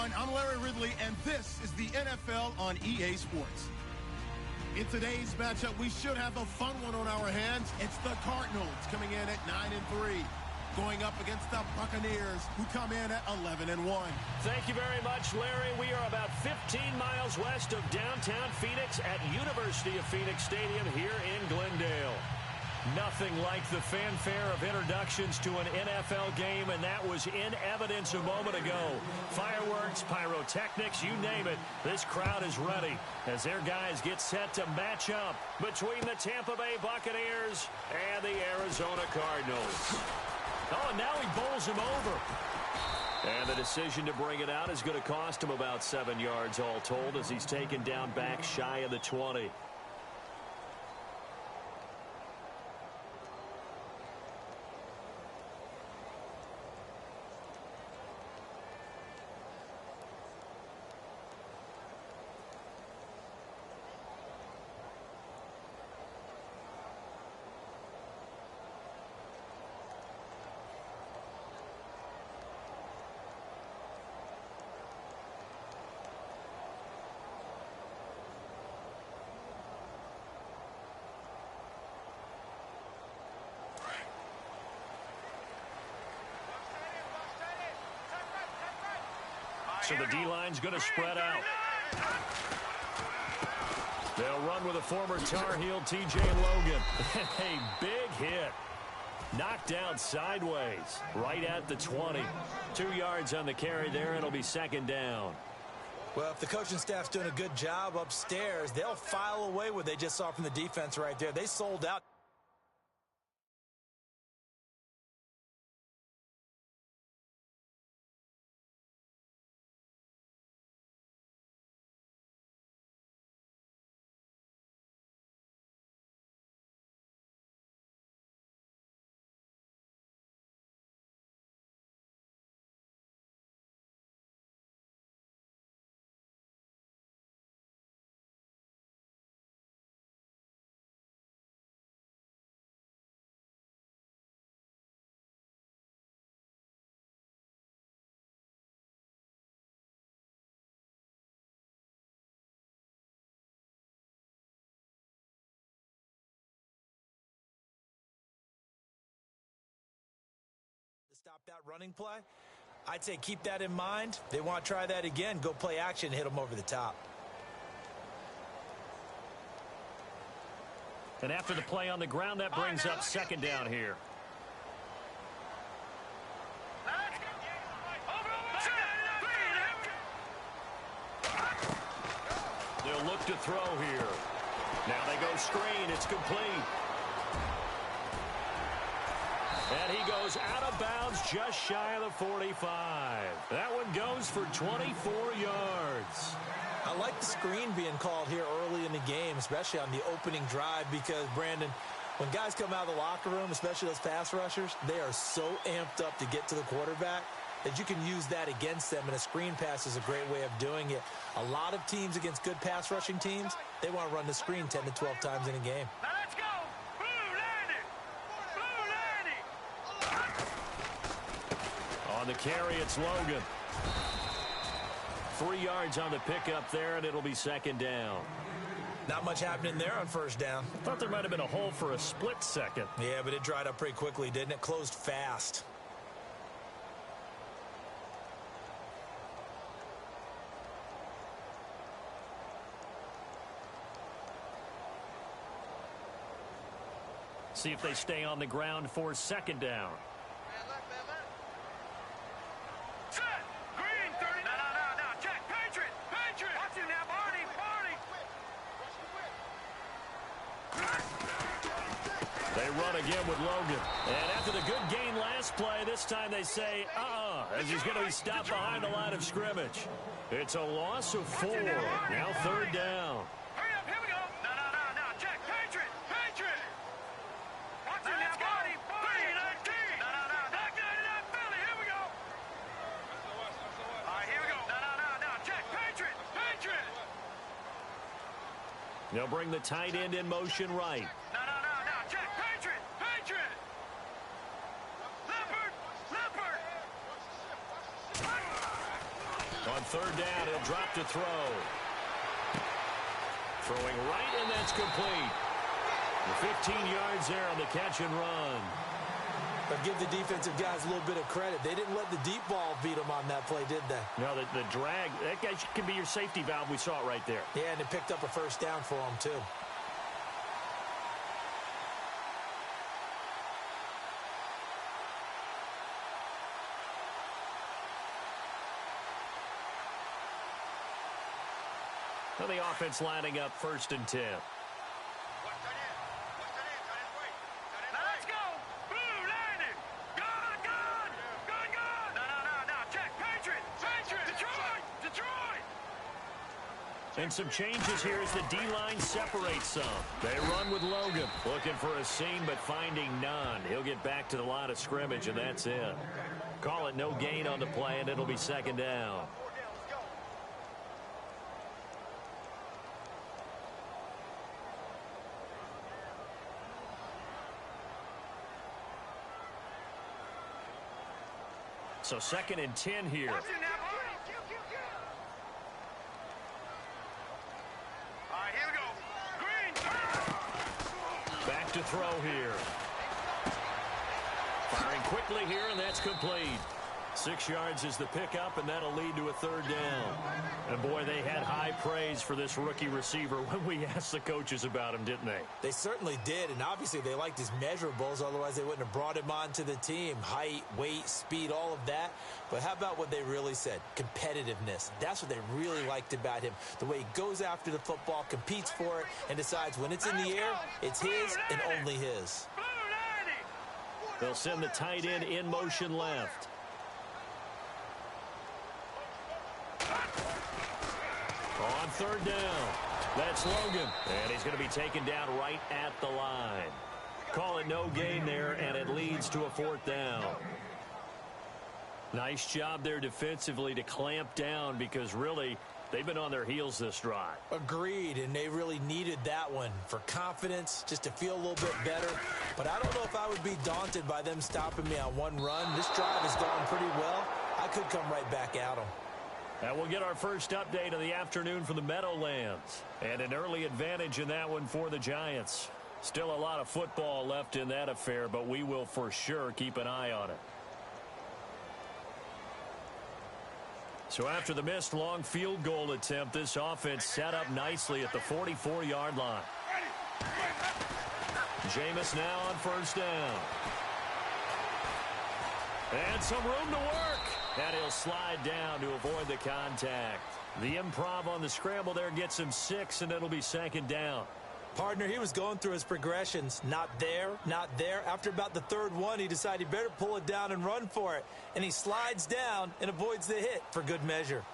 everyone. I'm Larry Ridley, and this is the NFL on EA Sports. In today's matchup, we should have a fun one on our hands. It's the Cardinals coming in at 9-3, going up against the Buccaneers, who come in at 11-1. Thank you very much, Larry. We are about 15 miles west of downtown Phoenix at University of Phoenix Stadium here in Glendale. Nothing like the fanfare of introductions to an NFL game, and that was in evidence a moment ago. Fireworks, pyrotechnics, you name it. This crowd is ready as their guys get set to match up between the Tampa Bay Buccaneers and the Arizona Cardinals. Oh, and now he bowls him over. And the decision to bring it out is going to cost him about 7 yards all told as he's taken down back shy of the 20. So the D-line's going to spread out. They'll run with a former Tar Heel, T.J. Logan. A big hit. Knocked down sideways, right at the 20. 2 yards on the carry there, and it'll be second down. Well, if the coaching staff's doing a good job upstairs, they'll file away what they just saw from the defense right there. They sold out. To stop that running play, I'd say keep that in mind. They want to try that again. Go play action, hit them over the top. And after the play on the ground, that brings up second down here. They'll look to throw here. Now they go screen. It's complete. And he goes out of bounds just shy of the 45. That one goes for 24 yards. I like the screen being called here early in the game, especially on the opening drive, because, Brandon, when guys come out of the locker room, especially those pass rushers, they are so amped up to get to the quarterback that you can use that against them, and a screen pass is a great way of doing it. A lot of teams against good pass rushing teams, they want to run the screen 10 to 12 times in a game. On the carry, it's Logan. 3 yards on the pickup there, and it'll be second down. Not much happening there on first down. Thought there might have been a hole for a split second. Yeah, but it dried up pretty quickly, didn't it? Closed fast. See if they stay on the ground for second down. They run again with Logan. And after the good gain last play, this time they say, as he's going to be stopped behind the line of scrimmage. It's a loss of 4. Now third down. Hurry up, here we go. No, check, Patriot. Watch it now, buddy. 3-19. No, back that Philly, here we go. All right, here we go. No, check, Patriot. They'll bring the tight end in motion right. No, check, Patriot. On third down, he'll drop to throw. Throwing right, and that's complete. 15 yards there on the catch and run. But give the defensive guys a little bit of credit. They didn't let the deep ball beat them on that play, did they? No, the drag, that guy can be your safety valve. We saw it right there. Yeah, and it picked up a first down for them, too. So the offense lining up 1st and 10. Now let's go. Blue landing. Good, good. Good, good. No. Check. Patriot. Detroit. And some changes here as the D-line separates some. They run with Logan. Looking for a seam, but finding none. He'll get back to the line of scrimmage, and that's it. Call it no gain on the play, and it'll be 2nd down. So 2nd and 10 here. All right, here we go. Green. Back to throw here. Firing quickly here, and that's complete. 6 yards is the pickup, and that'll lead to a 3rd down. And, boy, they had high praise for this rookie receiver when we asked the coaches about him, didn't they? They certainly did, and obviously they liked his measurables. Otherwise, they wouldn't have brought him onto the team. Height, weight, speed, all of that. But how about what they really said? Competitiveness. That's what they really liked about him. The way he goes after the football, competes for it, and decides when it's in the air, it's his and only his. They'll send the tight end in motion left. On 3rd down, that's Logan. And he's going to be taken down right at the line. Call it no gain there, and it leads to a 4th down. Nice job there defensively to clamp down because really they've been on their heels this drive. Agreed, and they really needed that one for confidence, just to feel a little bit better. But I don't know if I would be daunted by them stopping me on one run. This drive has gone pretty well. I could come right back at them. And we'll get our first update of the afternoon from the Meadowlands. And an early advantage in that one for the Giants. Still a lot of football left in that affair, but we will for sure keep an eye on it. So after the missed long field goal attempt, this offense set up nicely at the 44-yard line. Jameis now on 1st down. And some room to work. And he'll slide down to avoid the contact. The improv on the scramble there gets him 6, and it'll be 2nd down. Partner, he was going through his progressions. Not there, not there. After about the 3rd one, he decided he better pull it down and run for it. And he slides down and avoids the hit for good measure.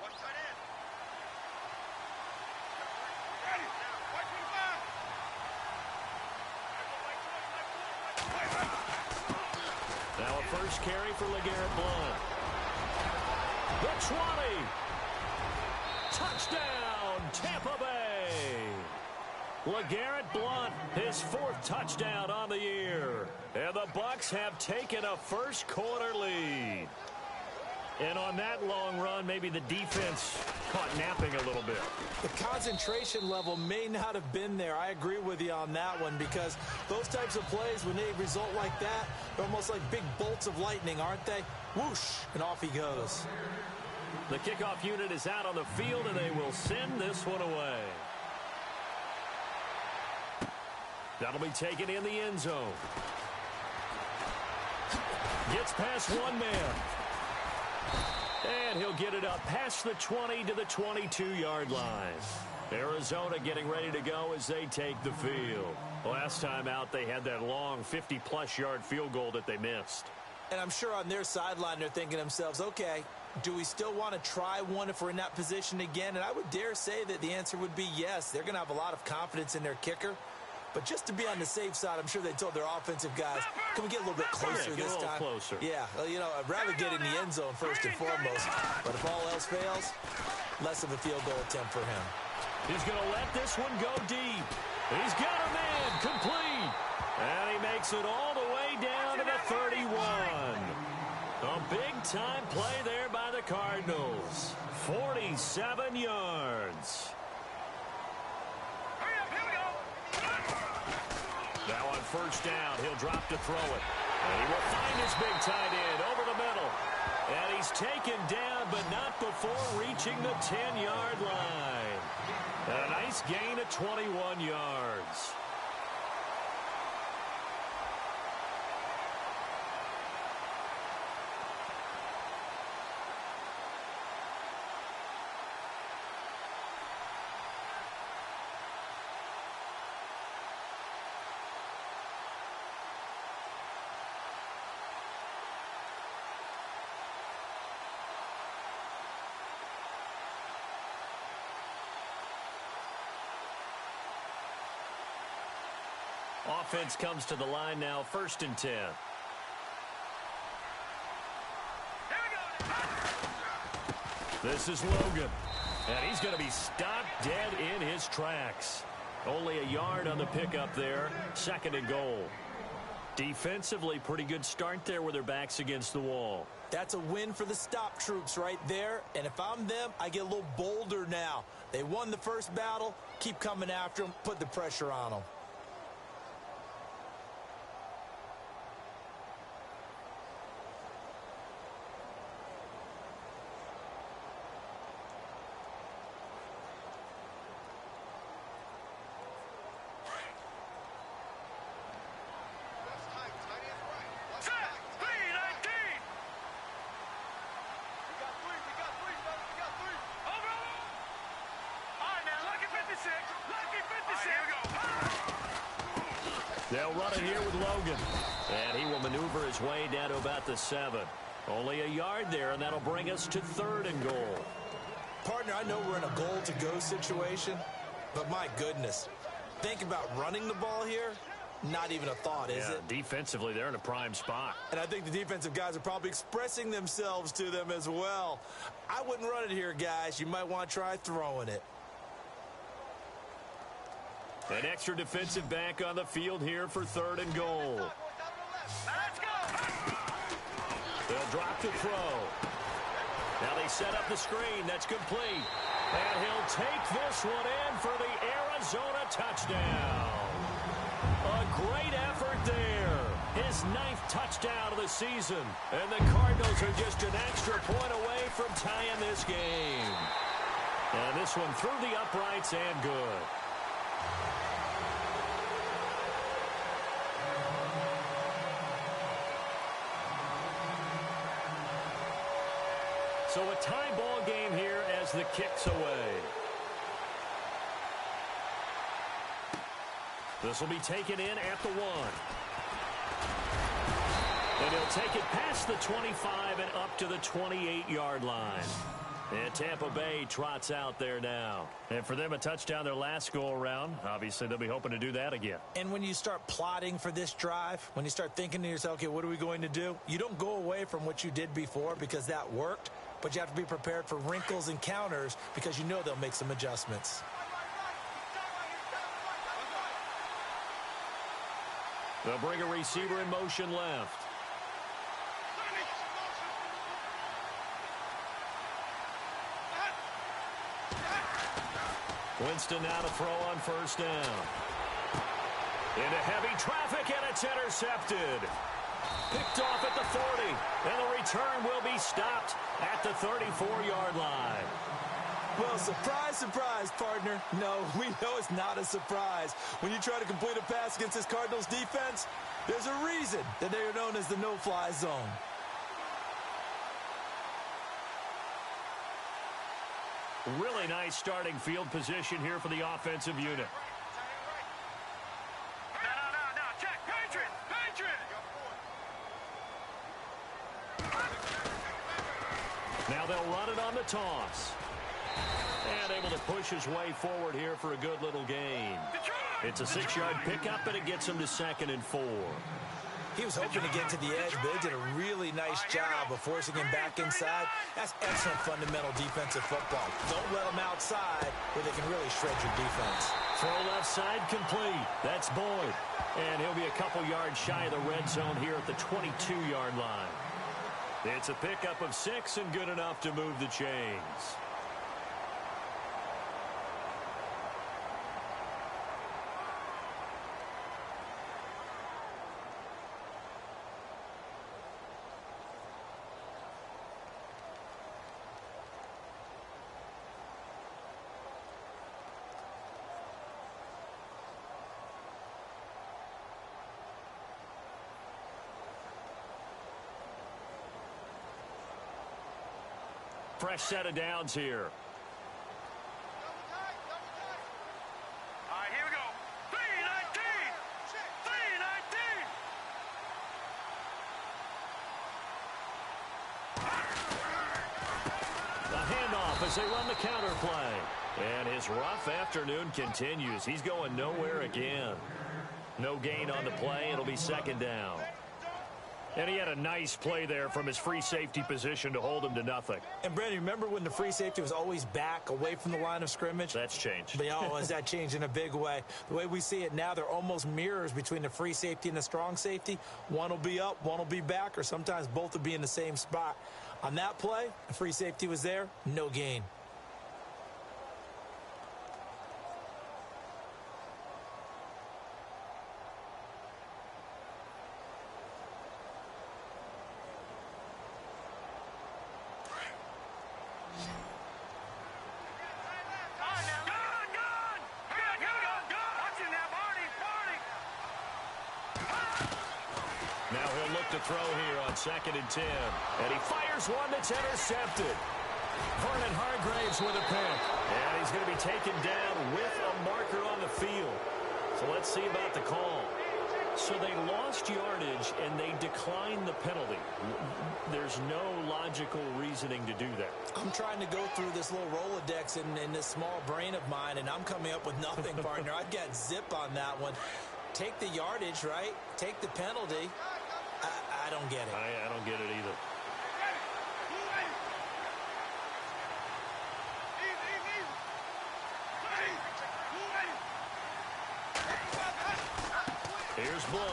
Now a first carry for LeGarrette Blount. The 20. Touchdown, Tampa Bay. LeGarrette Blount, his 4th touchdown on the year. And the Bucs have taken a first-quarter lead. And on that long run, maybe the defense caught napping a little bit. The concentration level may not have been there. I agree with you on that one because those types of plays, when they result like that, they're almost like big bolts of lightning, aren't they? Whoosh, and off he goes. The kickoff unit is out on the field, and they will send this one away. That'll be taken in the end zone. Gets past one man. And he'll get it up past the 20 to the 22-yard line. Arizona getting ready to go as they take the field. Last time out, they had that long 50-plus yard field goal that they missed. And I'm sure on their sideline, they're thinking to themselves, okay, do we still want to try one if we're in that position again? And I would dare say that the answer would be yes. They're going to have a lot of confidence in their kicker. But just to be on the safe side, I'm sure they told their offensive guys, can we get a little bit closer this time? Closer. Yeah, well, you know, I'd rather get in the end zone first and foremost. But if all else fails, less of a field goal attempt for him. He's going to let this one go deep. He's got a man complete. And he makes it all the way down to the 31. A big-time play there by the Cardinals. 47 yards. Hurry up, here we go. Now on first down, he'll drop to throw it. And he will find his big tight end over the middle. And he's taken down, but not before reaching the 10-yard line. A nice gain of 21 yards. Offense comes to the line now, 1st and 10. This is Logan. And he's going to be stopped dead in his tracks. Only a yard on the pickup there. 2nd and goal. Defensively, pretty good start there with their backs against the wall. That's a win for the stop troops right there. And if I'm them, I get a little bolder now. They won the first battle. Keep coming after them. Put the pressure on them. They'll run it here with Logan. And he will maneuver his way down to about the 7. Only a yard there, and that'll bring us to 3rd and goal. Partner, I know we're in a goal-to-go situation, but my goodness. Think about running the ball here. Not even a thought, is it? Defensively, they're in a prime spot. And I think the defensive guys are probably expressing themselves to them as well. I wouldn't run it here, guys. You might want to try throwing it. An extra defensive back on the field here for 3rd and goal. Let's go. They'll drop to throw. Now they set up the screen. That's complete. And he'll take this one in for the Arizona touchdown. A great effort there. His 9th touchdown of the season. And the Cardinals are just an extra point away from tying this game. And this one through the uprights and good. So a tie ball game here as the kick's away. This will be taken in at the 1. And he'll take it past the 25 and up to the 28-yard line. And Tampa Bay trots out there now. And for them, a touchdown their last go-around. Obviously, they'll be hoping to do that again. And when you start plotting for this drive, when you start thinking to yourself, okay, what are we going to do? You don't go away from what you did before because that worked. But you have to be prepared for wrinkles and counters because you know they'll make some adjustments. They'll bring a receiver in motion left. Winston now to throw on first down. Into heavy traffic, and it's intercepted. Picked off at the 40, and the return will be stopped at the 34-yard line. Well, surprise, surprise, partner. No, we know it's not a surprise. When you try to complete a pass against this Cardinals defense, there's a reason that they are known as the no-fly zone. Really nice starting field position here for the offensive unit. No, check. Patriot. Now they'll run it on the toss. And able to push his way forward here for a good little gain. It's a 6-yard pickup, and it gets him to 2nd and 4. He was hoping to get to the edge, but they did a really nice job of forcing him back inside. That's excellent fundamental defensive football. Don't let him outside where they can really shred your defense. Throw left side complete. That's Boyd. And he'll be a couple yards shy of the red zone here at the 22-yard line. It's a pickup of 6 and good enough to move the chains. Fresh set of downs here. All right, here we go. 319. 319. The handoff as they run the counter play. And his rough afternoon continues. He's going nowhere again. No gain on the play. It'll be second down. And he had a nice play there from his free safety position to hold him to nothing. And, Brandon, remember when the free safety was always back away from the line of scrimmage? That's changed. But, has that changed in a big way? The way we see it now, they're almost mirrors between the free safety and the strong safety. One will be up, one will be back, or sometimes both will be in the same spot. On that play, the free safety was there, no gain. Now he'll look to throw here on 2nd and 10. And he fires one that's intercepted. Vernon Hargraves with a pick. And he's going to be taken down with a marker on the field. So let's see about the call. So they lost yardage and they declined the penalty. There's no logical reasoning to do that. I'm trying to go through this little Rolodex in this small brain of mine, and I'm coming up with nothing, partner. I got zip on that one. Take the yardage, right? Take the penalty. I don't get it. I don't get it either. Here's Blunt.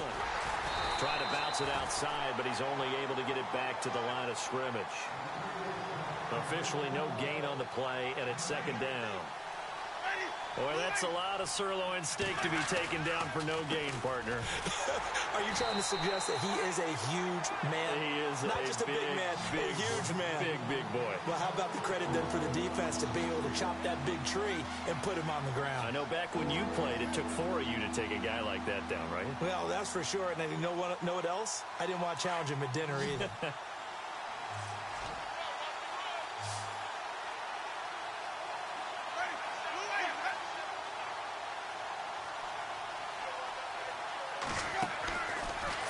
Trying to bounce it outside, but he's only able to get it back to the line of scrimmage. Officially no gain on the play, and it's second down. Boy, that's a lot of sirloin steak to be taken down for no gain, partner. Are you trying to suggest that he is a huge man? He is not just a big man, a huge man. Big boy. Well, how about the credit then for the defense to be able to chop that big tree and put him on the ground? I know back when you played, it took 4 of you to take a guy like that down, right? Well, that's for sure. And you know what else? I didn't want to challenge him at dinner either.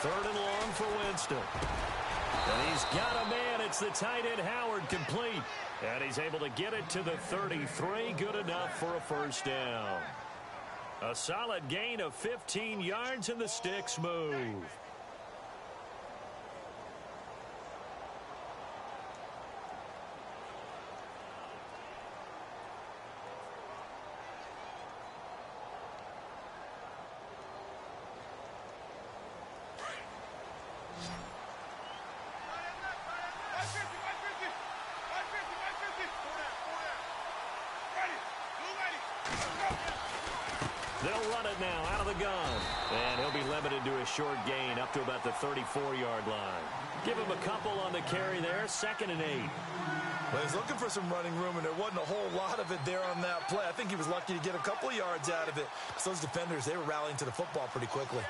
Third and long for Winston. And he's got a man. It's the tight end Howard complete. And he's able to get it to the 33. Good enough for a first down. A solid gain of 15 yards and the sticks move. They'll run it now out of the gun. And he'll be limited to a short gain up to about the 34-yard line. Give him a couple on the carry there. 2nd and 8. Well, he's looking for some running room, and there wasn't a whole lot of it there on that play. I think he was lucky to get a couple of yards out of it. So those defenders, they were rallying to the football pretty quickly.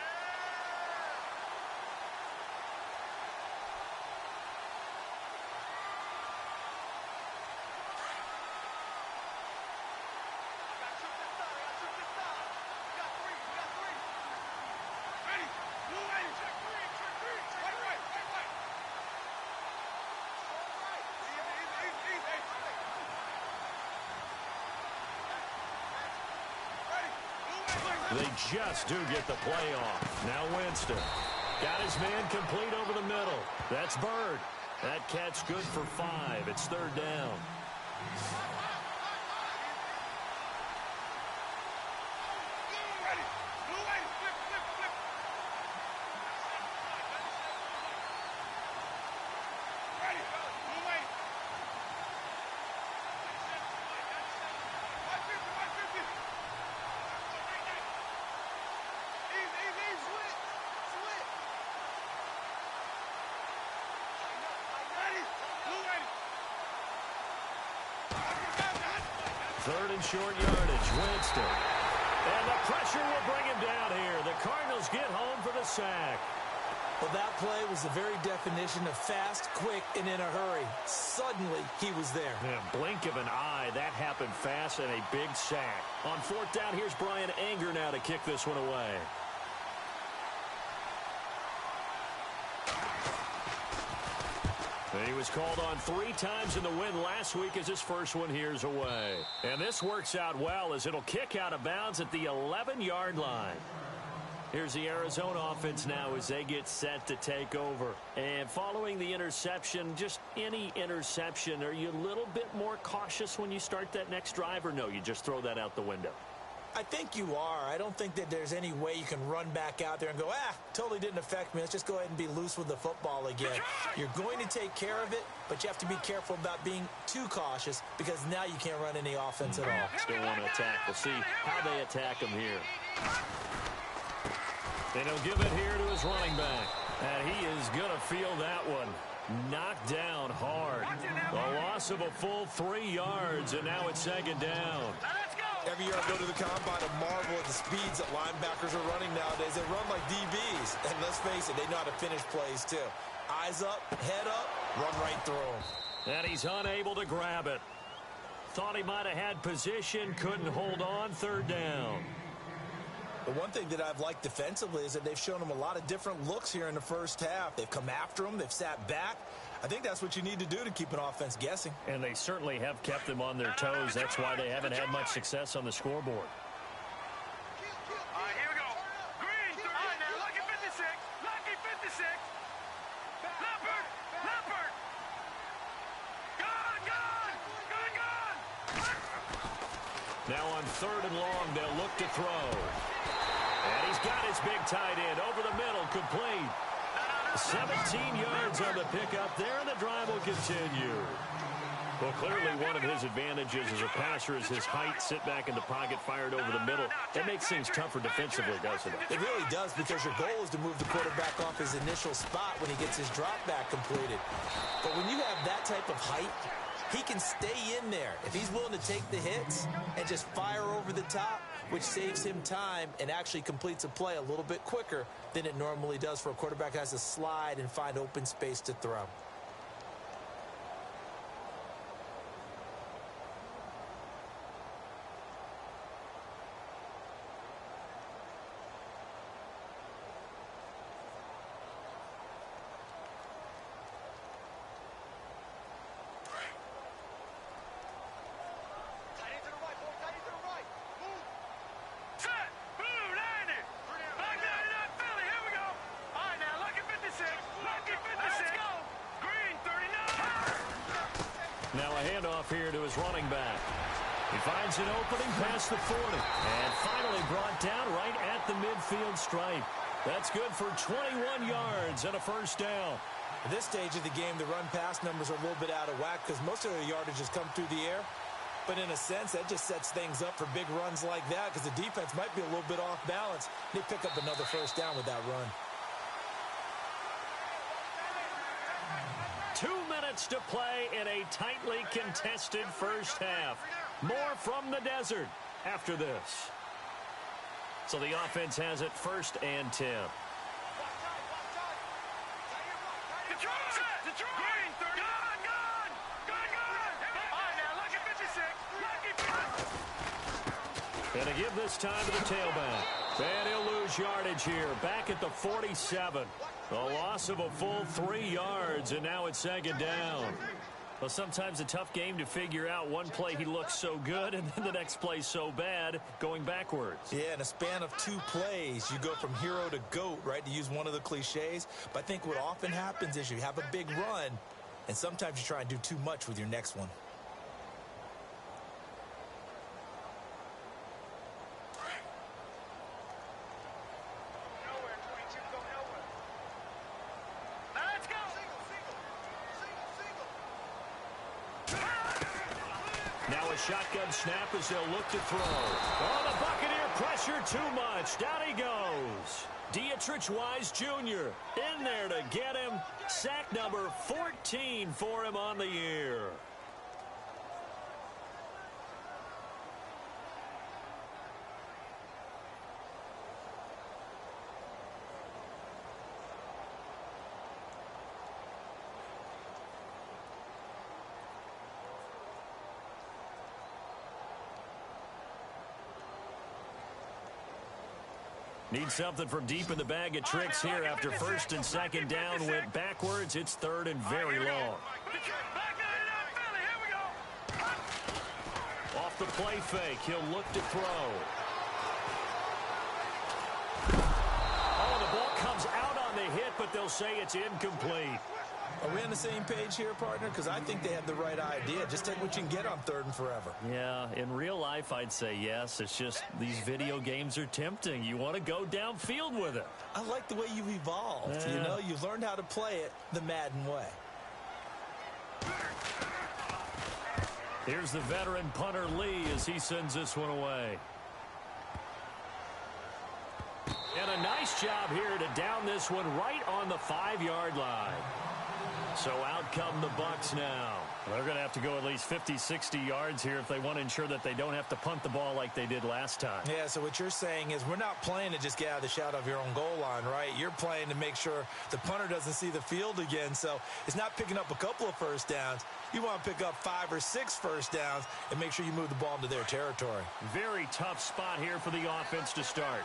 They just do get the play off. Now Winston. Got his man complete over the middle. That's Bird. That catch good for 5. It's 3rd down. Third and short yardage, Winston. And the pressure will bring him down here. The Cardinals get home for the sack. Well, that play was the very definition of fast, quick, and in a hurry. Suddenly, he was there. Yeah, blink of an eye. That happened fast and a big sack. On fourth down, here's Brian Anger now to kick this one away. He was called on 3 times in the win last week as his first one here's away. And this works out well as it'll kick out of bounds at the 11-yard line. Here's the Arizona offense now as they get set to take over. And following the interception, just any interception, are you a little bit more cautious when you start that next drive, or no, you just throw that out the window? I think you are. I don't think that there's any way you can run back out there and go, totally didn't affect me. Let's just go ahead and be loose with the football again. You're going to take care of it, but you have to be careful about being too cautious because now you can't run any offense at all. Still want to attack. We'll see how they attack him here. And he'll give it here to his running back. And he is going to feel that one. Knocked down hard. A loss of a full 3 yards, and now it's second down. Every year I go to the combine and marvel at the speeds that linebackers are running nowadays. They run like DBs. And let's face it, they know how to finish plays too. Eyes up, head up, run right through them. And he's unable to grab it. Thought he might have had position, couldn't hold on, third down. The one thing that I've liked defensively is that they've shown him a lot of different looks here in the first half. They've come after him. They've sat back. I think that's what you need to do to keep an offense guessing. And they certainly have kept them on their toes. That's why they haven't had much success on the scoreboard. All right, here we go. Green, all right, now, lucky 56. Lucky 56. Leopard, Leopard. Gone, gone, gone, gone. Now on third and long, they'll look to throw. And he's got his big tight end over the middle, complete. 17 yards on the pickup there, and the drive will continue. Well, clearly one of his advantages as a passer is his height. Sit back in the pocket, fired over the middle. That makes things tougher defensively, doesn't it? It really does, because your goal is to move the quarterback off his initial spot when he gets his drop back completed. But when you have that type of height, he can stay in there. If he's willing to take the hits and just fire over the top, which saves him time and actually completes a play a little bit quicker than it normally does for a quarterback who has to slide and find open space to throw. Now a handoff here to his running back. He finds an opening past the 40. And finally brought down right at the midfield stripe. That's good for 21 yards and a first down. At this stage of the game, the run-pass numbers are a little bit out of whack because most of their yardage has come through the air. But in a sense, that just sets things up for big runs like that because the defense might be a little bit off balance. They pick up another first down with that run. 2 minutes to play in a tightly contested first half. More from the desert after this. So the offense has it 1st and 10. And to give this time to the tailback. And he'll lose yardage here. Back at the 47. A loss of a full 3 yards, and now it's second down. Well, sometimes a tough game to figure out. One play he looks so good, and then the next play so bad, going backwards. Yeah, in a span of 2 plays, you go from hero to GOAT, right, to use one of the cliches. But I think what often happens is you have a big run, and sometimes you try and do too much with your next one. Now a shotgun snap as they'll look to throw. Oh, the Buccaneer pressure too much. Down he goes. Dietrich Wise Jr. in there to get him. Sack number 14 for him on the year. Need something from deep in the bag of tricks here after first and second down went backwards. It's third and very long. Off the play fake, he'll look to throw. Oh, the ball comes out on the hit, but they'll say it's incomplete. Are we on the same page here, partner? Because I think they had the right idea. Just take what you can get on third and forever. Yeah, in real life, I'd say yes. It's just these video games are tempting. You want to go downfield with it. I like the way you've evolved. Yeah. You know, you've learned how to play it the Madden way. Here's the veteran punter Lee as he sends this one away. And a nice job here to down this one right on the 5-yard line. So out come the Bucs now. They're going to have to go at least 50, 60 yards here if they want to ensure that they don't have to punt the ball like they did last time. Yeah, so what you're saying is we're not playing to just get out of the shadow of your own goal line, right? You're playing to make sure the punter doesn't see the field again. So it's not picking up a couple of first downs. You want to pick up 5 or 6 first downs and make sure you move the ball into their territory. Very tough spot here for the offense to start.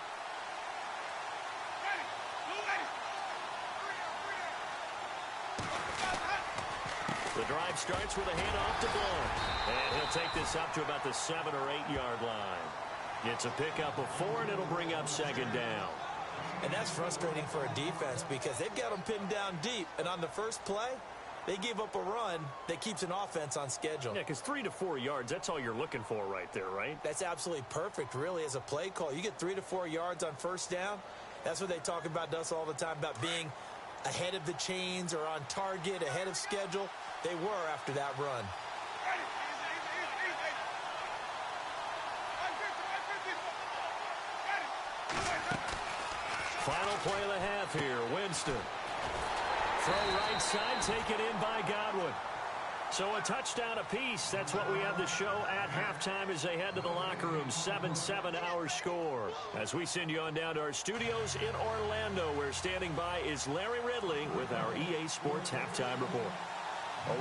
The drive starts with a handoff to Blount. And he'll take this up to about the 7 or 8 yard line. It's a pickup of 4, and it'll bring up second down. And that's frustrating for a defense because they've got them pinned down deep. And on the first play, they give up a run that keeps an offense on schedule. Yeah, because 3 to 4 yards, that's all you're looking for right there, right? That's absolutely perfect, really, as a play call. You get 3 to 4 yards on first down. That's what they talk about to us all the time, about being ahead of the chains or on target, ahead of schedule. They were after that run. Final play of the half here. Winston. Throw right side, taken in by Godwin. So a touchdown apiece. That's what we have to show at halftime as they head to the locker room. 7-7 our score. As we send you on down to our studios in Orlando, where standing by is Larry Ridley with our EA Sports Halftime Report.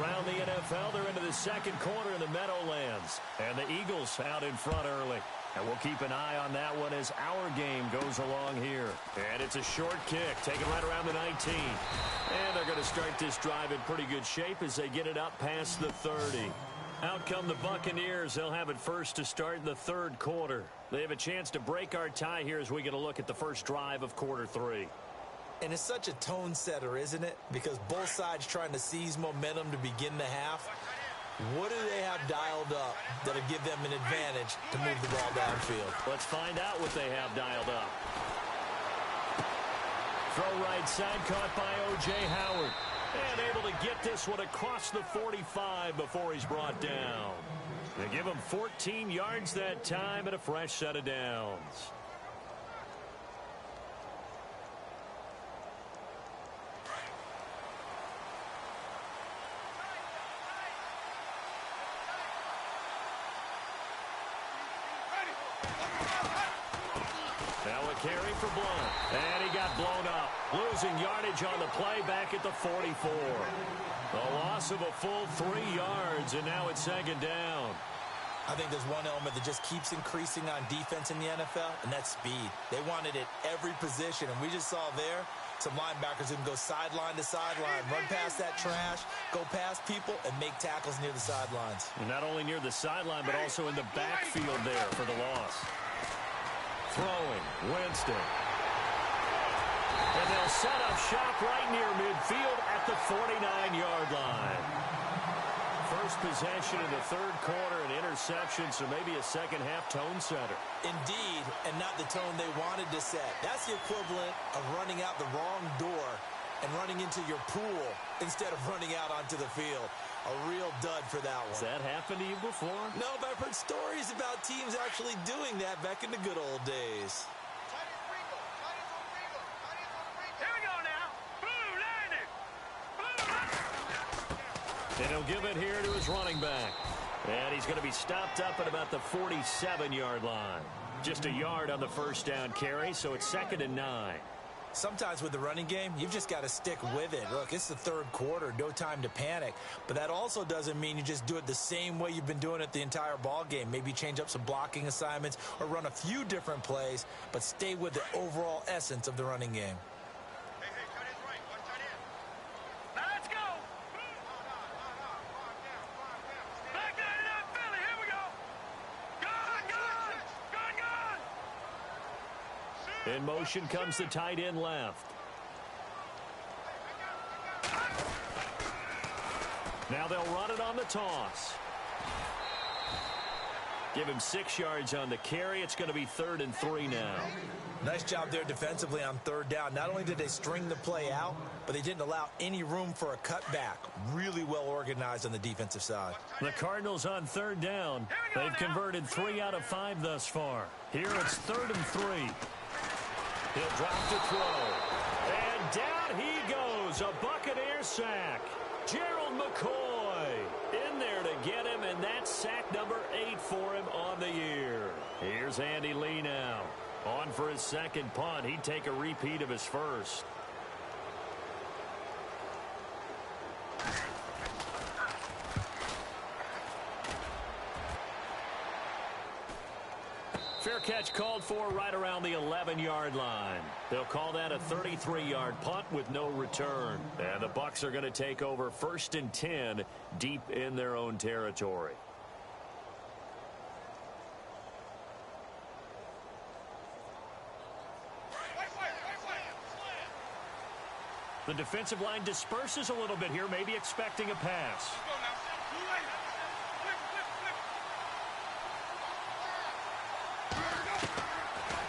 Around the NFL, they're into the second quarter in the Meadowlands. And the Eagles out in front early. And we'll keep an eye on that one as our game goes along here. And it's a short kick, taken right around the 19. And they're going to start this drive in pretty good shape as they get it up past the 30. Out come the Buccaneers. They'll have it first to start the third quarter. They have a chance to break our tie here as we get a look at the first drive of quarter 3. And it's such a tone setter, isn't it? Because both sides trying to seize momentum to begin the half. What do they have dialed up that'll give them an advantage to move the ball downfield? Let's find out what they have dialed up. Throw right side, caught by O.J. Howard. And able to get this one across the 45 before he's brought down. They give him 14 yards that time and a fresh set of downs. Now a carry for Blount. And he got blown up. Losing yardage on the play back at the 44. A loss of a full 3 yards, and now it's second down. I think there's one element that just keeps increasing on defense in the NFL, and that's speed. They want it at every position, and we just saw there some linebackers who can go sideline to sideline, run past that trash, go past people, and make tackles near the sidelines. And not only near the sideline, but also in the backfield there for the loss. Throwing, Winston. And they'll set up shop right near midfield at the 49-yard line. First possession in the third quarter, an interception, so maybe a second-half tone setter. Indeed, and not the tone they wanted to set. That's the equivalent of running out the wrong door and running into your pool instead of running out onto the field. A real dud for that one. Has that happened to you before? No, but I've heard stories about teams actually doing that back in the good old days. Here we go now. Blue lining. And he'll give it here to his running back. And he's going to be stopped up at about the 47-yard line. Just a yard on the first down carry, so it's 2nd and 9. Sometimes with the running game, you've just got to stick with it. Look, it's the third quarter, no time to panic. But that also doesn't mean you just do it the same way you've been doing it the entire ball game. Maybe change up some blocking assignments or run a few different plays, but stay with the overall essence of the running game. In motion comes the tight end left. Now they'll run it on the toss. Give him 6 yards on the carry. It's going to be 3rd and 3 now. Nice job there defensively on 3rd down. Not only did they string the play out, but they didn't allow any room for a cutback. Really well organized on the defensive side. The Cardinals on 3rd down. They've converted 3 out of 5 thus far. Here it's 3rd and 3. He'll drop to throw. And down he goes. A Buccaneer sack. Gerald McCoy in there to get him, and that's sack number 8 for him on the year. Here's Andy Lee now. On for his second punt. He'd take a repeat of his first. Fair catch called for right around the 11-yard line. They'll call that a 33-yard punt with no return. And the Bucs are going to take over 1st and 10 deep in their own territory. The defensive line disperses a little bit here, maybe expecting a pass.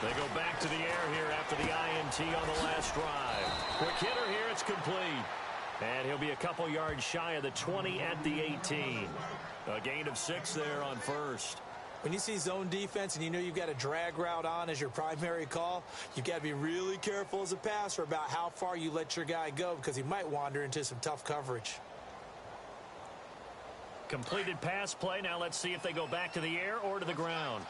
They go back to the air here after the INT on the last drive. Quick hitter here, it's complete. And he'll be a couple yards shy of the 20 at the 18. A gain of 6 there on 1st. When you see zone defense and you know you've got a drag route on as your primary call, you've got to be really careful as a passer about how far you let your guy go because he might wander into some tough coverage. Completed pass play. Now let's see if they go back to the air or to the ground.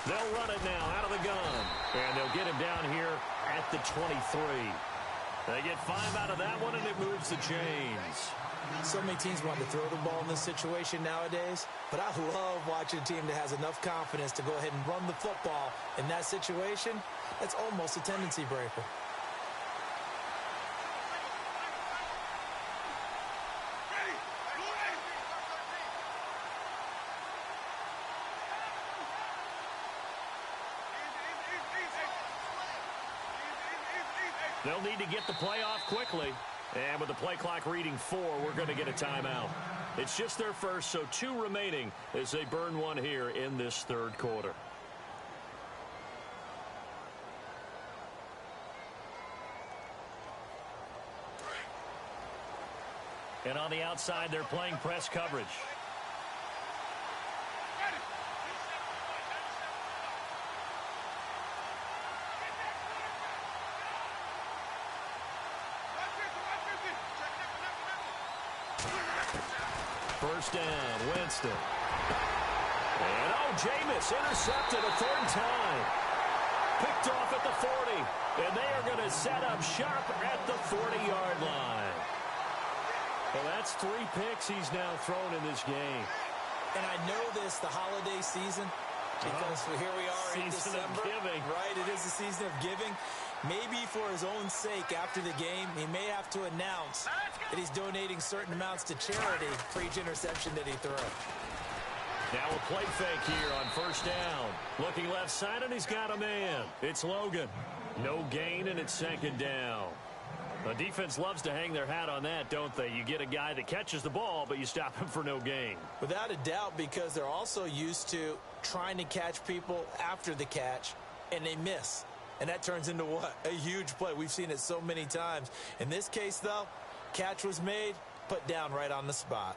They'll run it now out of the gun. And they'll get him down here at the 23. They get 5 out of that one, and it moves the chains. So many teams want to throw the ball in this situation nowadays, but I love watching a team that has enough confidence to go ahead and run the football in that situation. That's almost a tendency breaker. They'll need to get the play off quickly. And with the play clock reading 4, we're going to get a timeout. It's just their first, so 2 remaining as they burn one here in this 3rd quarter. And on the outside, they're playing press coverage. First down, Winston. And Jameis intercepted a 3rd time. Picked off at the 40. And they are going to set up shop at the 40-yard line. Well, that's 3 picks he's now thrown in this game. And I know this, the holiday season, because here we are in December. Right, it is the season of giving. Maybe for his own sake after the game, he may have to announce that he's donating certain amounts to charity for each interception that he throws. Now a play fake here on 1st down. Looking left side, and he's got a man. It's Logan. No gain, and it's 2nd down. The defense loves to hang their hat on that, don't they? You get a guy that catches the ball, but you stop him for no gain. Without a doubt, because they're also used to trying to catch people after the catch, and they miss. And that turns into what? A huge play. We've seen it so many times. In this case, though, catch was made, put down right on the spot.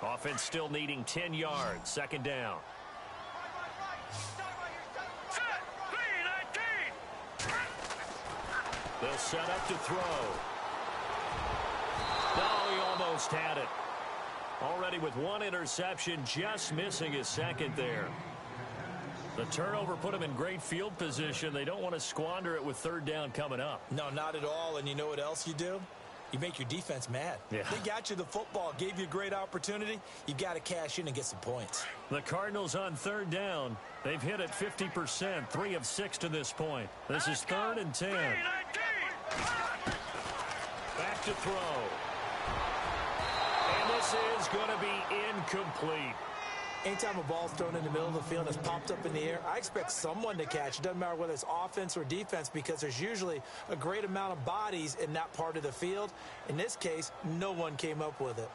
Offense still needing 10 yards. 2nd down. They'll set up to throw. Oh, he almost had it. Already with one interception, just missing his second there. The turnover put him in great field position. They don't want to squander it with third down coming up. No, not at all. And you know what else you do? You make your defense mad. Yeah. They got you the football, gave you a great opportunity. You got to cash in and get some points. The Cardinals on third down. They've hit it 50%, 3 of 6 to this point. This is 3rd and 10. Back to throw. And this is going to be incomplete. Anytime a ball's thrown in the middle of the field and it's popped up in the air, I expect someone to catch. It doesn't matter whether it's offense or defense because there's usually a great amount of bodies in that part of the field. In this case, no one came up with it.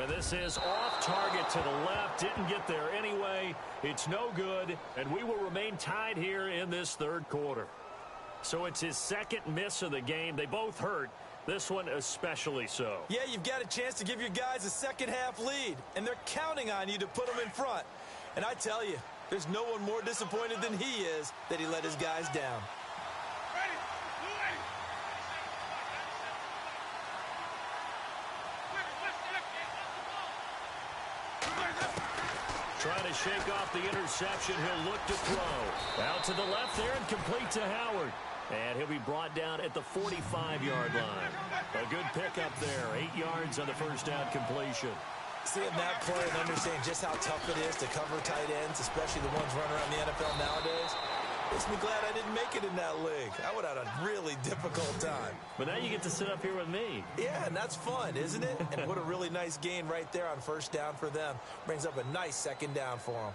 And this is off target to the left. Didn't get there anyway. It's no good, and we will remain tied here in this third quarter. So it's his second miss of the game. They both hurt. This one especially so. Yeah, you've got a chance to give your guys a second-half lead, and they're counting on you to put them in front. And I tell you, there's no one more disappointed than he is that he let his guys down. Trying to shake off the interception. He'll look to throw. Out to the left there and complete to Howard. And he'll be brought down at the 45-yard line. A good pickup there. 8 yards on the first down completion. Seeing that play and understanding just how tough it is to cover tight ends, especially the ones running around the NFL nowadays, makes me glad I didn't make it in that league. I would have had a really difficult time. But now you get to sit up here with me. Yeah, and that's fun, isn't it? And what a really nice gain right there on first down for them. Brings up a nice second down for them.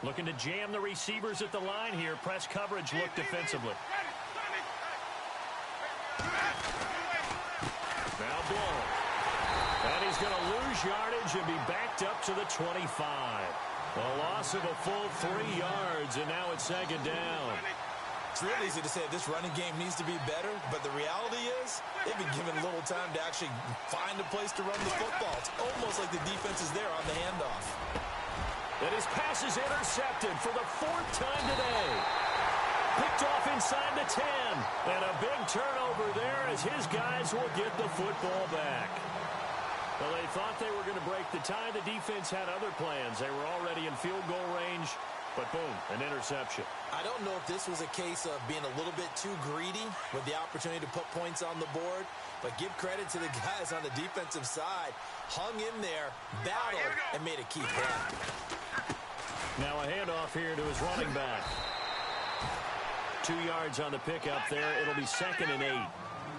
Looking to jam the receivers at the line here. Press coverage look defensively. Now blown. And he's going to lose yardage and be backed up to the 25. A loss of a full 3 yards, and now it's second down. It's real easy to say this running game needs to be better, but the reality is they've been given little time to actually find a place to run the football. It's almost like the defense is there on the handoff. And his pass is intercepted for the 4th time today. Picked off inside the 10. And a big turnover there as his guys will get the football back. Well, they thought they were going to break the tie. The defense had other plans. They were already in field goal range. But boom, an interception. I don't know if this was a case of being a little bit too greedy with the opportunity to put points on the board, but give credit to the guys on the defensive side. Hung in there, battled, and made a key play. Now a handoff here to his running back. 2 yards on the pickup there. It'll be 2nd and 8.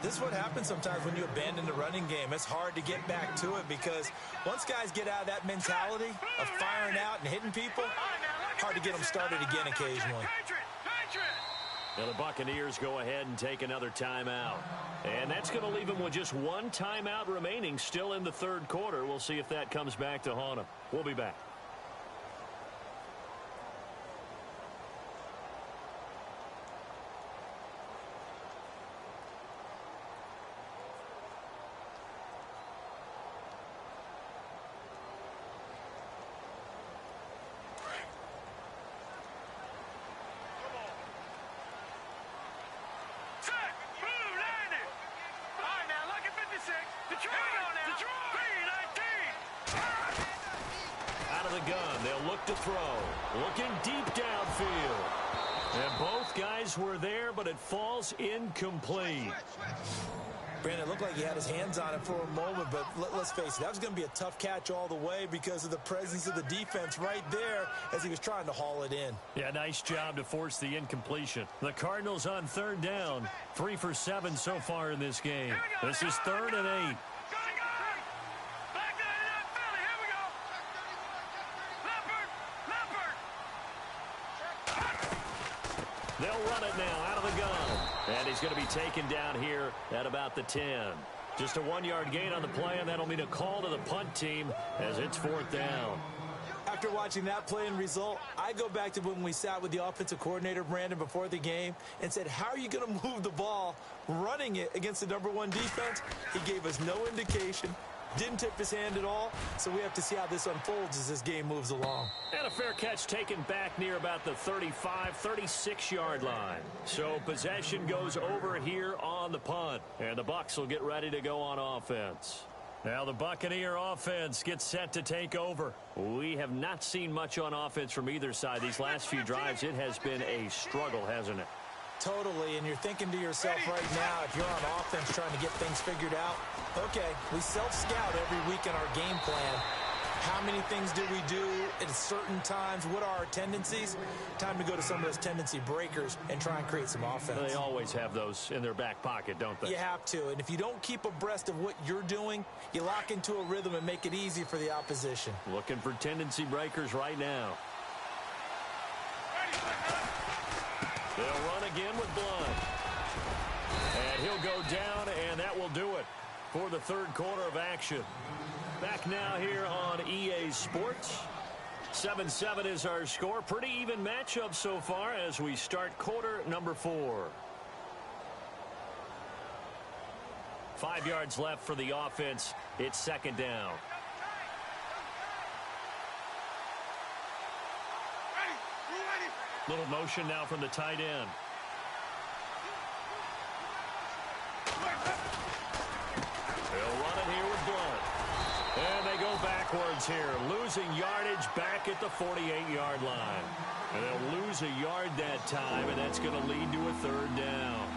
This is what happens sometimes when you abandon the running game. It's hard to get back to it because once guys get out of that mentality of firing out and hitting people, hard to get them started again occasionally. Now the Buccaneers go ahead and take another timeout. And that's going to leave them with just one timeout remaining still in the third quarter. We'll see if that comes back to haunt them. We'll be back. To throw, looking deep downfield, and both guys were there, but it falls incomplete. Brandon, it looked like he had his hands on it for a moment, but let's face it, that was going to be a tough catch all the way because of the presence of the defense right there as he was trying to haul it in. Yeah, nice job to force the incompletion. The Cardinals on third down, 3 for 7 so far in this game. This is 3rd and 8. They'll run it now out of the gun. And he's going to be taken down here at about the 10. Just a 1-yard gain on the play, and that'll mean a call to the punt team as it's 4th down. After watching that play and result, I go back to when we sat with the offensive coordinator, Brandon, before the game and said, how are you going to move the ball running it against the #1 defense? He gave us no indication, didn't tip his hand at all, so we have to see how this unfolds as this game moves along. And a fair catch taken back near about the 35, 36-yard line. So possession goes over here on the punt, and the Bucs will get ready to go on offense. Now the Buccaneer offense gets set to take over. We have not seen much on offense from either side these last few drives. It has been a struggle, hasn't it? Totally, and you're thinking to yourself right now, if you're on offense trying to get things figured out, okay, we self-scout every week in our game plan. How many things do we do at certain times? What are our tendencies? Time to go to some of those tendency breakers and try and create some offense. They always have those in their back pocket, don't they? You have to, and if you don't keep abreast of what you're doing, you lock into a rhythm and make it easy for the opposition. Looking for tendency breakers right now. They'll run again with Blunt. And he'll go down, and that will do it for the third quarter of action. Back now here on EA Sports. 7-7 is our score. Pretty even matchup so far as we start quarter number 4. 5 yards left for the offense. It's 2nd down. Little motion now from the tight end. They'll run it here with Blunt. And they go backwards here, losing yardage back at the 48-yard line. And they'll lose a yard that time, and that's going to lead to a 3rd down.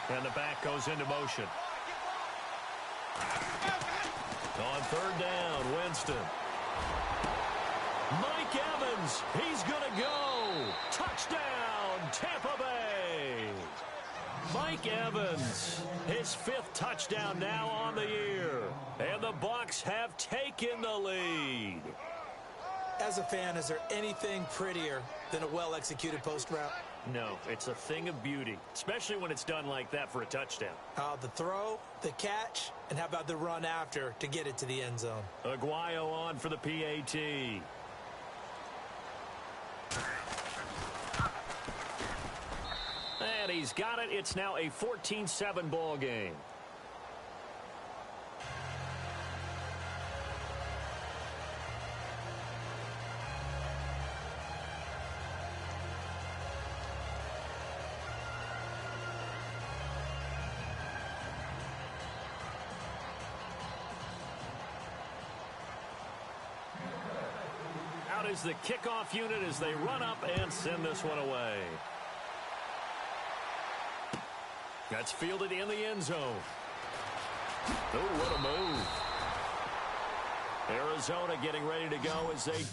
And the back goes into motion. On 3rd down, Winston. Mike Evans, he's going to go. Touchdown, Tampa Bay. Mike Evans, his 5th touchdown now on the year. And the Bucs have taken the lead. As a fan, is there anything prettier than a well-executed post route? No, it's a thing of beauty, especially when it's done like that for a touchdown. The throw, the catch, and how about the run after to get it to the end zone? Gywu on for the PAT. And he's got it. It's now a 14-7 ball game. Is the kickoff unit as they run up and send this one away. That's fielded in the end zone. Oh, what a move. Arizona getting ready to go as they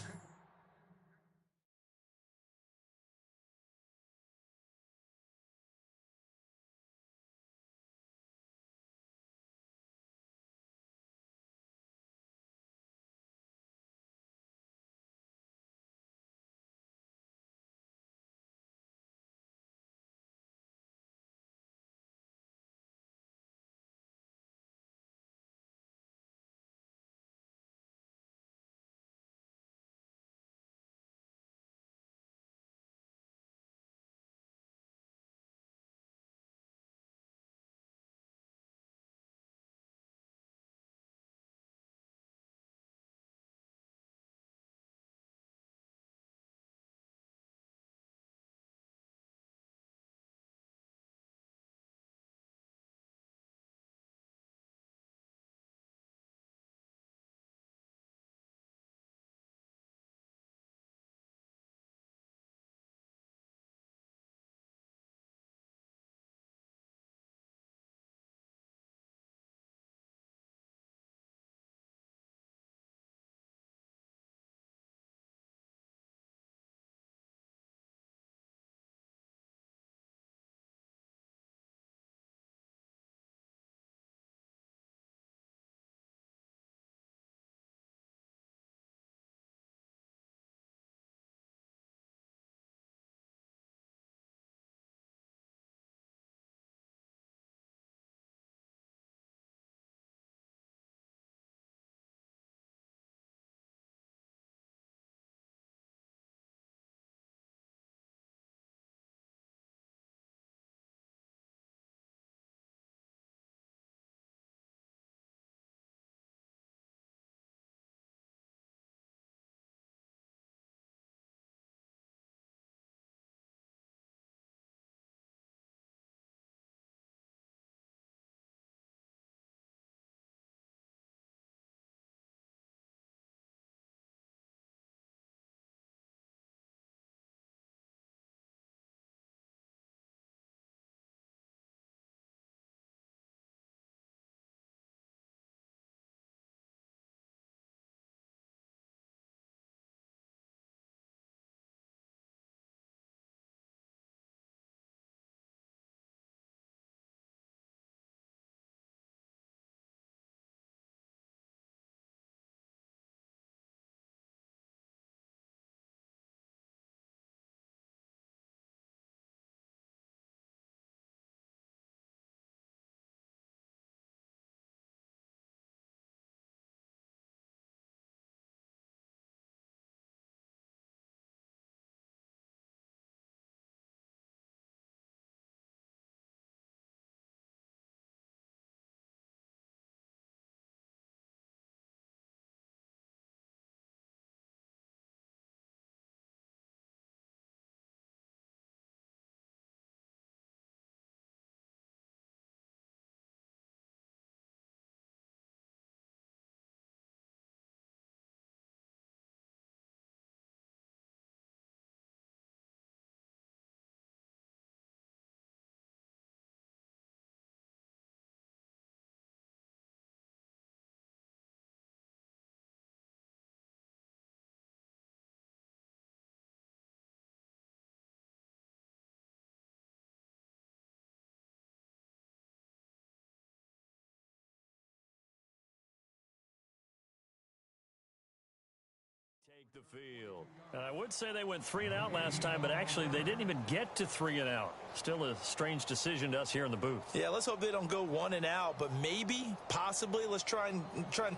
The field. I would say they went 3 and out last time, but actually they didn't even get to 3 and out. Still a strange decision to us here in the booth. Yeah, let's hope they don't go 1 and out, but maybe, possibly, let's try and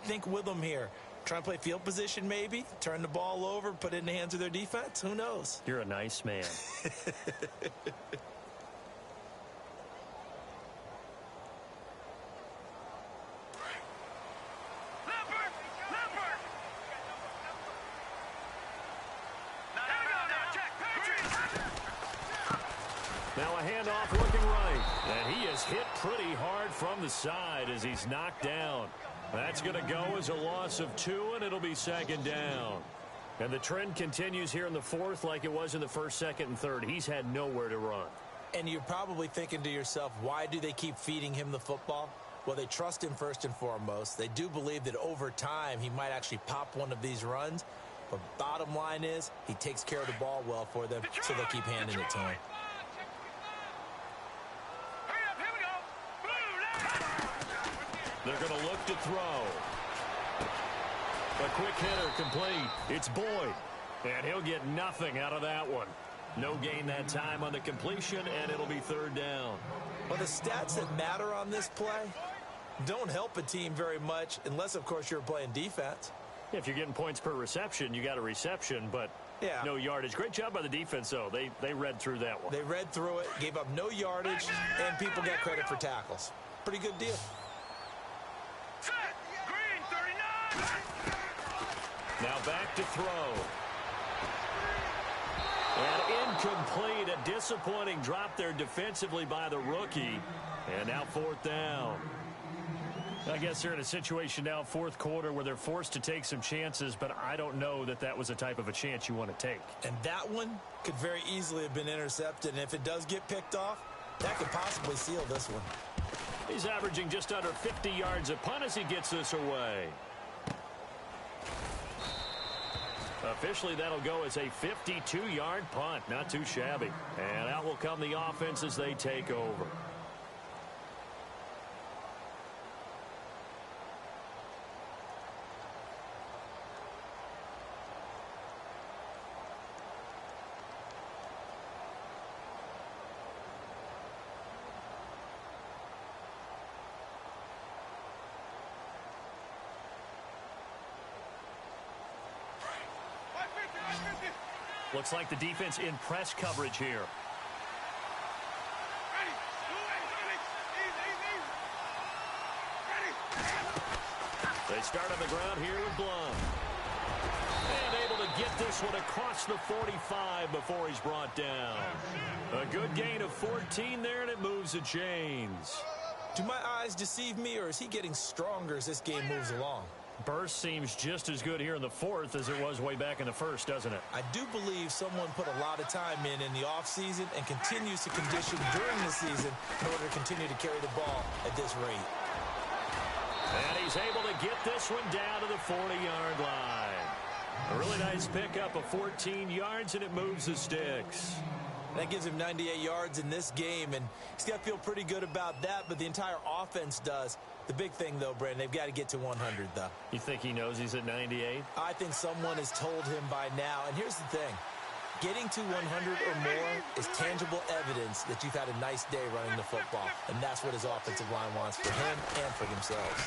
think with them here. Try and play field position maybe, turn the ball over, put it in the hands of their defense. Who knows? You're a nice man. Now a handoff looking right. And he is hit pretty hard from the side as he's knocked down. That's going to go as a loss of 2, and it'll be second down. And the trend continues here in the fourth like it was in the first, second, and third. He's had nowhere to run. And you're probably thinking to yourself, why do they keep feeding him the football? Well, they trust him first and foremost. They do believe that over time he might actually pop one of these runs. But bottom line is he takes care of the ball well for them, so they'll keep handing it to him. They're going to look to throw. A quick hitter complete. It's Boyd. And he'll get nothing out of that one. No gain that time on the completion, and it'll be third down. Well, the stats that matter on this play don't help a team very much unless, of course, you're playing defense. If you're getting points per reception, you got a reception, but no yardage. Great job by the defense, though. They read through that one. They read through it, gave up no yardage, and people got credit for tackles. Pretty good deal. Now back to throw. And incomplete. A disappointing drop there defensively by the rookie. And now fourth down. I guess they're in a situation now, fourth quarter, where they're forced to take some chances, but I don't know that that was the type of a chance you want to take. And that one could very easily have been intercepted. And if it does get picked off, that could possibly seal this one. He's averaging just under 50 yards a punt as he gets this away. Officially, that'll go as a 52-yard punt. Not too shabby. And out will come the offense as they take over. Looks like the defense in press coverage here. They start on the ground here with Blum. And able to get this one across the 45 before he's brought down. A good gain of 14 there, and it moves the chains. Do my eyes deceive me, or is he getting stronger as this game moves along? Burst seems just as good here in the fourth as it was way back in the first, doesn't it? I do believe someone put a lot of time in the offseason and continues to condition during the season in order to continue to carry the ball at this rate. And he's able to get this one down to the 40-yard line. A really nice pickup of 14 yards, and it moves the sticks. That gives him 98 yards in this game, and he's got to feel pretty good about that, but the entire offense does. The big thing, though, Brandon, they've got to get to 100, though. You think he knows he's at 98? I think someone has told him by now. And here's the thing. Getting to 100 or more is tangible evidence that you've had a nice day running the football. And that's what his offensive line wants for him and for themselves.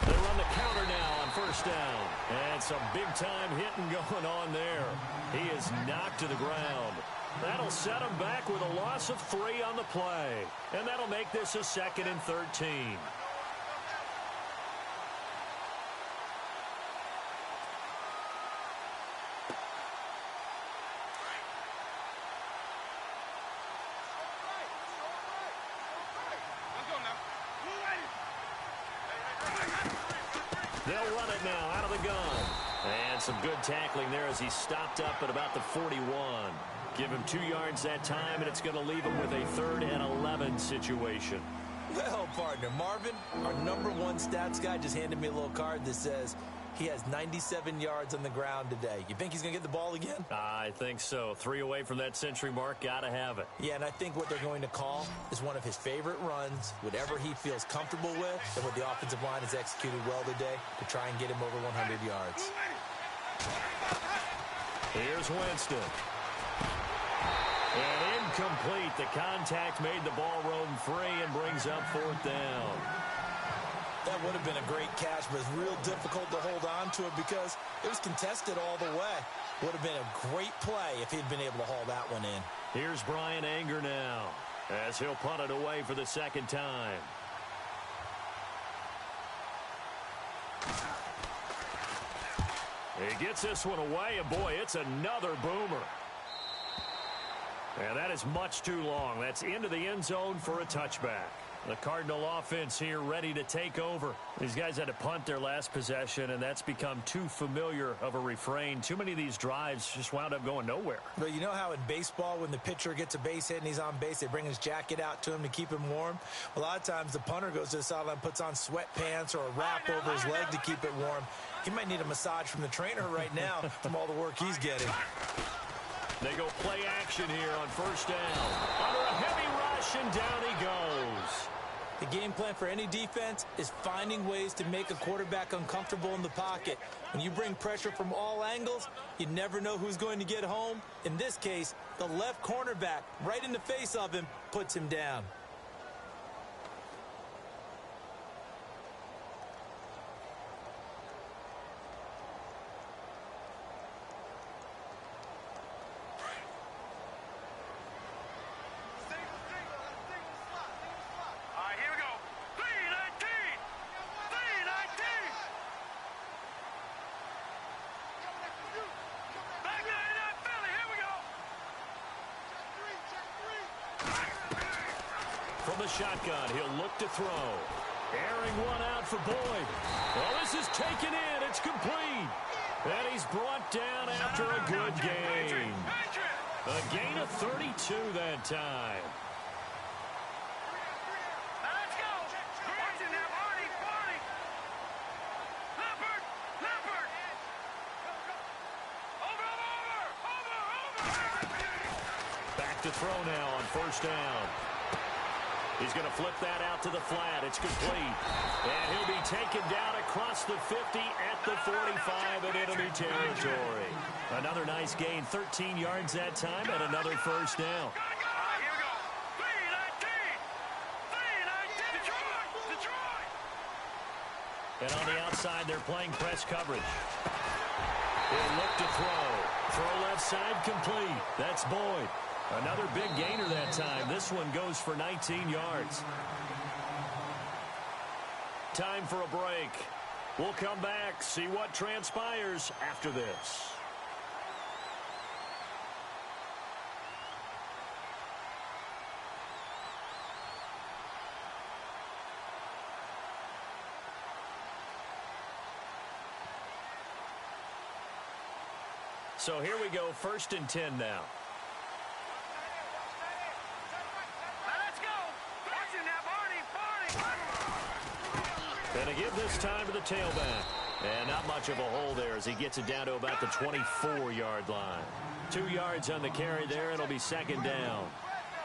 They run the counter now on first down. And some big-time hitting going on there. He is knocked to the ground. That'll set him back with a loss of 3 on the play. And that'll make this a 2nd and 13. They'll run it now out of the gun. And some good tackling there as he stopped up at about the 41. Give him 2 yards that time, and it's going to leave him with a 3rd and 11 situation. Well, partner, Marvin, our #1 stats guy, just handed me a little card that says he has 97 yards on the ground today. You think he's going to get the ball again? I think so. 3 away from that century mark. Got to have it. Yeah, and I think what they're going to call is one of his favorite runs, whatever he feels comfortable with, and what the offensive line has executed well today to try and get him over 100 yards. Here's Winston. And incomplete. The contact made the ball roam free and brings up 4th down. That would have been a great catch, but it's real difficult to hold on to it because it was contested all the way. Would have been a great play if he'd been able to haul that one in. Here's Brian Anger now as he'll punt it away for the second time. He gets this one away, and boy, it's another boomer. And that is much too long. That's into the end zone for a touchback. The Cardinal offense here ready to take over. These guys had to punt their last possession, and that's become too familiar of a refrain. Too many of these drives just wound up going nowhere. But you know how in baseball, when the pitcher gets a base hit and he's on base, they bring his jacket out to him to keep him warm? A lot of times the punter goes to the sideline, puts on sweatpants or a wrap over his leg to keep it warm. He might need a massage from the trainer right now from all the work he's getting. They go play action here on 1st down. Under a heavy rush, and down he goes. The game plan for any defense is finding ways to make a quarterback uncomfortable in the pocket. When you bring pressure from all angles, you never know who's going to get home. In this case, the left cornerback, right in the face of him, puts him down. From the shotgun, he'll look to throw. Airing one out for Boyd. Well, this is taken in. It's complete. And he's brought down after a good gain. A gain of 32 that time. Let's go. Watching that, Barney. Leopard. Over. Back to throw now on 1st down. He's going to flip that out to the flat. It's complete. And he'll be taken down across the 50 at the 45 in enemy territory. Another nice gain, 13 yards that time, and another 1st down. Here we go. 3-19. Detroit. And on the outside, they're playing press coverage. He'll look to throw. Throw left side complete. That's Boyd. Another big gainer that time. This one goes for 19 yards. Time for a break. We'll come back, see what transpires after this. So here we go, 1st and 10 now. Let's go. Watching that, Barney. And to give this time to the tailback. And not much of a hole there as he gets it down to about the 24-yard line. 2 yards on the carry there. It'll be 2nd down.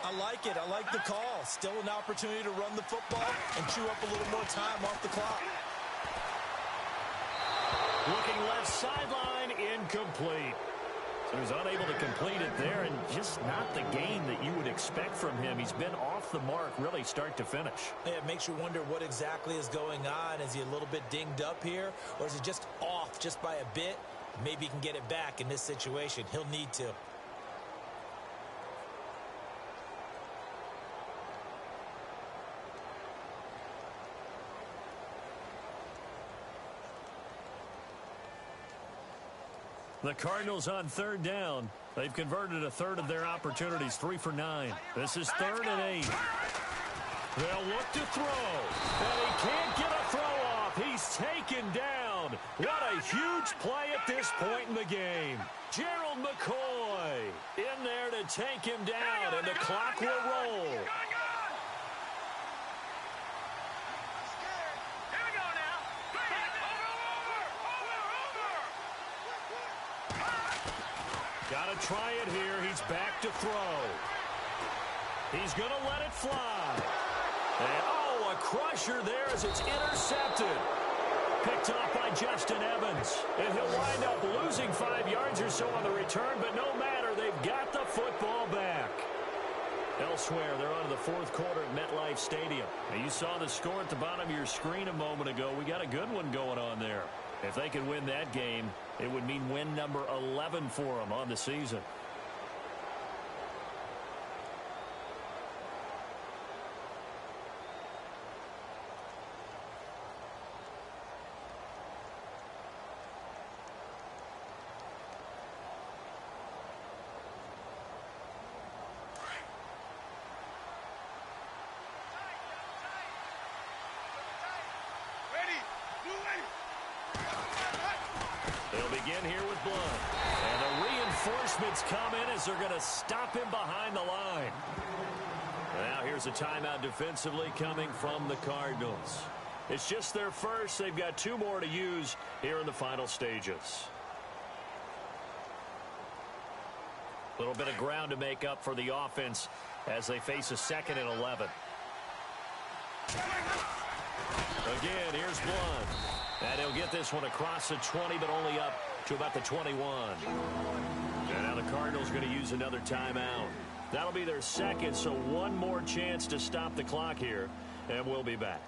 I like it. I like the call. Still an opportunity to run the football and chew up a little more time off the clock. Looking left sideline, incomplete. So he was unable to complete it there, and just not the gain that you would expect from him. He's been off the mark really start to finish. Yeah, it makes you wonder what exactly is going on. Is he a little bit dinged up here, or is he just off just by a bit? Maybe he can get it back in this situation. He'll need to. The Cardinals on 3rd down. They've converted a third of their opportunities, 3 for 9. This is 3rd and 8. They'll look to throw, and he can't get a throw off. He's taken down. What a huge play at this point in the game. Gerald McCoy in there to take him down, and the clock will roll. Got to try it here. He's back to throw. He's going to let it fly. And, oh, a crusher there as it's intercepted. Picked off by Justin Evans. And he'll wind up losing or so on the return, but no matter, they've got the football back. Elsewhere, they're on to the fourth quarter at MetLife Stadium. Now, you saw the score at the bottom of your screen a moment ago. We got a good one going on there. If they could win that game, it would mean win number 11 for them on the season. They'll begin here with Blunt. And the reinforcements come in as they're going to stop him behind the line. Now here's a timeout defensively coming from the Cardinals. It's just their first. They've got 2 more to use here in the final stages. A little bit of ground to make up for the offense as they face a 2nd and 11. Again, here's Blunt. And he'll get this one across the 20, but only up to about the 21. And now the Cardinals are going to use another timeout. That'll be their second, so one more chance to stop the clock here, and we'll be back.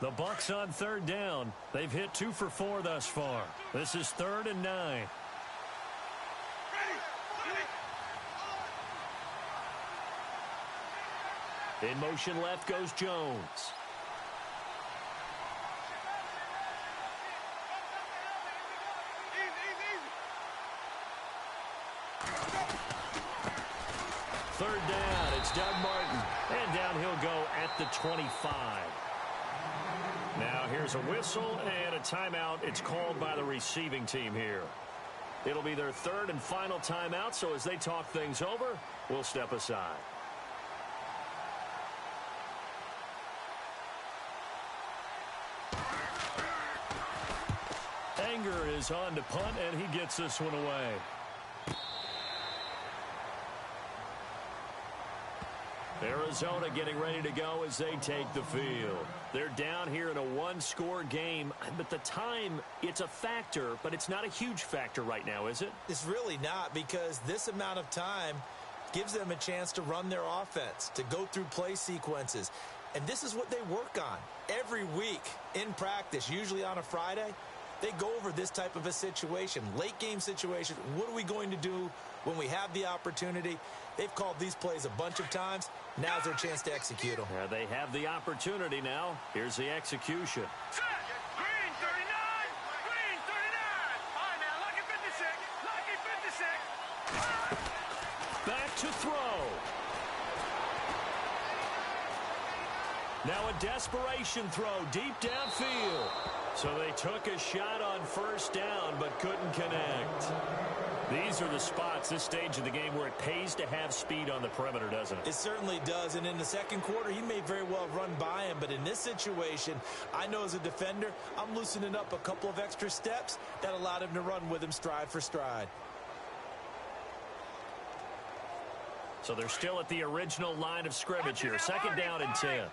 The Bucs on 3rd down. They've hit 2 for 4 thus far. This is 3rd and 9. In motion left goes Jones. Third down. It's Doug Martin. And down he'll go at the 25. Now here's a whistle and a timeout. It's called by the receiving team here. It'll be their 3rd and final timeout, so as they talk things over, we'll step aside. Anger is on to punt, and he gets this one away. Arizona getting ready to go as they take the field. They're down here in a 1-score game, but the time, it's a factor, but it's not a huge factor right now, is it? It's really not, because this amount of time gives them a chance to run their offense, to go through play sequences. And this is what they work on every week in practice, usually on a Friday. They go over this type of a situation, late game situation. What are we going to do when we have the opportunity? They've called these plays a bunch of times. Now's their chance to execute them. Yeah, they have the opportunity now. Here's the execution. Set. Green 39. Green 39. All right, now, lucky 56. Lucky 56. Back to throw. Now a desperation throw deep downfield. So they took a shot on 1st down but couldn't connect. These are the spots, this stage of the game, where it pays to have speed on the perimeter, doesn't it? It certainly does, and in the 2nd quarter, he may very well run by him, but in this situation, I know as a defender, I'm loosening up a couple of extra steps that allowed him to run with him stride for stride. So they're still at the original line of scrimmage here. 2nd down and 10.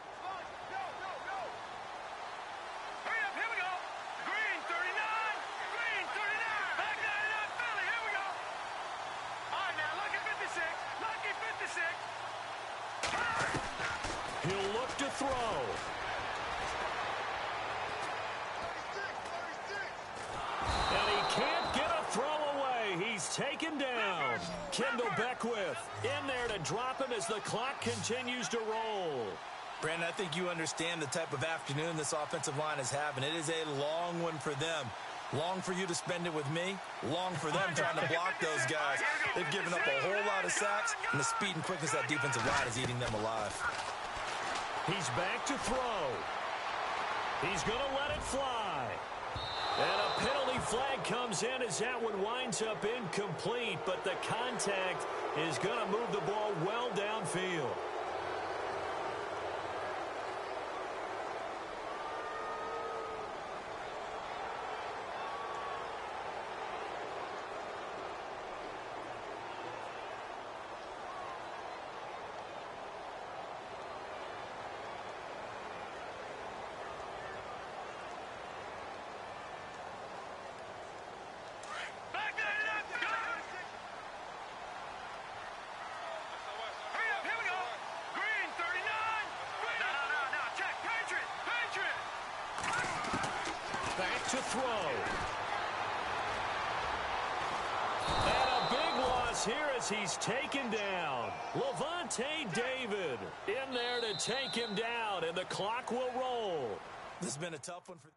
He'll look to throw. And he can't get a throw away. He's taken down. Kendall Beckwith in there to drop him as the clock continues to roll. Brandon, I think you understand the type of afternoon this offensive line is having. It is a long one for them. Long for you to spend it with me. Long for them trying to block those guys. They've given up a whole lot of sacks, and the speed and quickness of that defensive line is eating them alive. He's back to throw. He's going to let it fly. And a penalty flag comes in as that one winds up incomplete, but the contact is going to move the ball well downfield. throw. And a big loss here as he's taken down. Levante David in there to take him down, and the clock will roll. This has been a tough one for